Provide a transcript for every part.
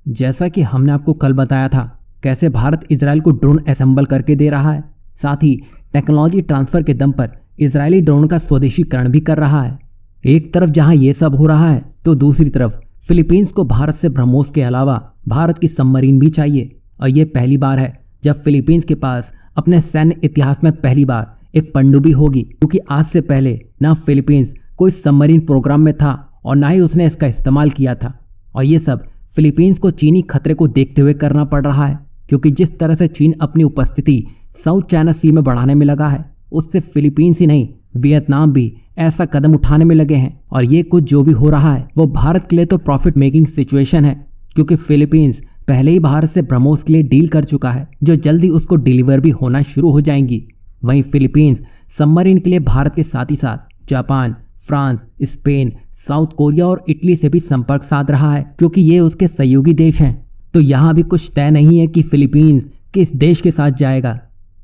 जैसा कि हमने आपको कल बताया था, कैसे भारत इजराइल को ड्रोन असेंबल करके दे रहा है, साथ ही टेक्नोलॉजी ट्रांसफर के दम पर इजरायली ड्रोन का स्वदेशीकरण भी कर रहा है। एक तरफ जहां ये सब हो रहा है तो दूसरी तरफ फिलीपींस को भारत से ब्रह्मोस के अलावा भारत की सबमरीन भी चाहिए। और ये पहली बार है जब फिलीपींस के पास अपने सैन्य इतिहास में पहली बार एक पनडुब्बी होगी, क्योंकि आज से पहले ना फिलीपींस कोई सबमरीन प्रोग्राम में था और ना ही उसने इसका इस्तेमाल किया था। और ये सब फिलीपींस को चीनी खतरे को देखते हुए करना पड़ रहा है, क्योंकि जिस तरह से चीन अपनी उपस्थिति साउथ चाइना सी में बढ़ाने में लगा है, उससे फिलीपींस ही नहीं वियतनाम भी ऐसा कदम उठाने में लगे हैं। और ये कुछ जो भी हो रहा है वो भारत के लिए तो प्रॉफिट मेकिंग सिचुएशन है, क्योंकि फिलीपींस पहले ही भारत से ब्रह्मोस के लिए डील कर चुका है, जो जल्दी उसको डिलीवर भी होना शुरू हो जाएंगी। वहीं फिलीपींस सबमरीन के लिए भारत के साथ ही साथ Japan, France, Spain, south Korea और इटली से भी संपर्क साध रहा है, क्योंकि ये उसके सहयोगी देश हैं। तो यहाँ भी कुछ तय नहीं है कि फिलीपींस किस देश के साथ जाएगा।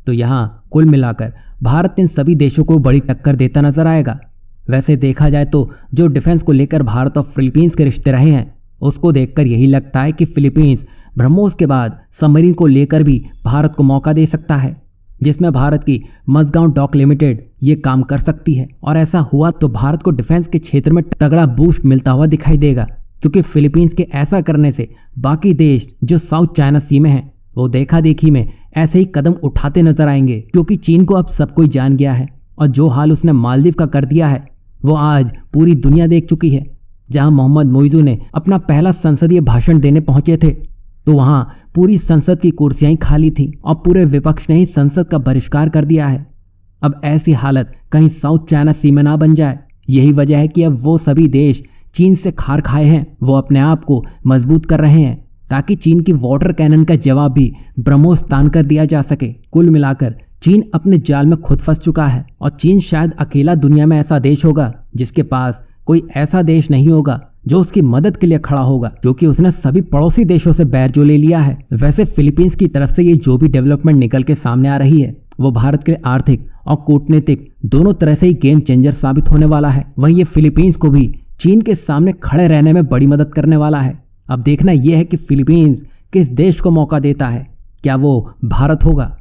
तो यहाँ कुल मिलाकर भारत इन सभी देशों को बड़ी टक्कर देता नजर आएगा। वैसे देखा जाए तो जो डिफेंस को लेकर भारत और फिलीपींस के रिश्ते रहे हैं, उसको देखकर यही लगता है कि फिलीपींस ब्रह्मोस के बाद सबमरीन को लेकर भी भारत को मौका दे सकता है, जिसमें भारत की मझगांव डॉक लिमिटेड ये काम कर सकती है। और ऐसा हुआ तो भारत को डिफेंस के क्षेत्र में तगड़ा बूस्ट मिलता हुआ दिखाई देगा, क्योंकि फिलीपींस के ऐसा करने से बाकी देश जो साउथ चाइना सी में हैं वो देखा देखी में ऐसे ही कदम उठाते नजर आएंगे, क्योंकि चीन को अब सब कोई जान गया है और जो हाल उसने मालदीव का कर दिया है वो आज पूरी दुनिया देख चुकी है। जहां मोहम्मद मोइजू ने अपना पहला संसदीय भाषण देने पहुंचे थे तो वहां पूरी संसद की कुर्सियां खाली थीं और पूरे विपक्ष ने ही संसद का बहिष्कार कर दिया है। अब ऐसी हालत कहीं साउथ चाइना सी में ना बन जाए। यही वजह है कि अब वो सभी देश चीन से खार खाए हैं, वो अपने आप को मजबूत कर रहे हैं ताकि चीन की वाटर कैनन का जवाब भी ब्रह्मोस तान कर दिया जा सके। कुल मिलाकर चीन अपने जाल में खुद फंस चुका है और चीन शायद अकेला दुनिया में ऐसा देश होगा जिसके पास कोई ऐसा देश नहीं होगा जो उसकी मदद के लिए खड़ा होगा, क्योंकि उसने सभी पड़ोसी देशों से बैर जो ले लिया है। वैसे फिलीपींस की तरफ से ये जो भी डेवलपमेंट निकल के सामने आ रही है वो भारत के लिए आर्थिक और कूटनीतिक दोनों तरह से ही गेम चेंजर साबित होने वाला है। वहीं ये फिलीपींस को भी चीन के सामने खड़े रहने में बड़ी मदद करने वाला है। अब देखना यह है कि फिलीपींस किस देश को मौका देता है, क्या वो भारत होगा।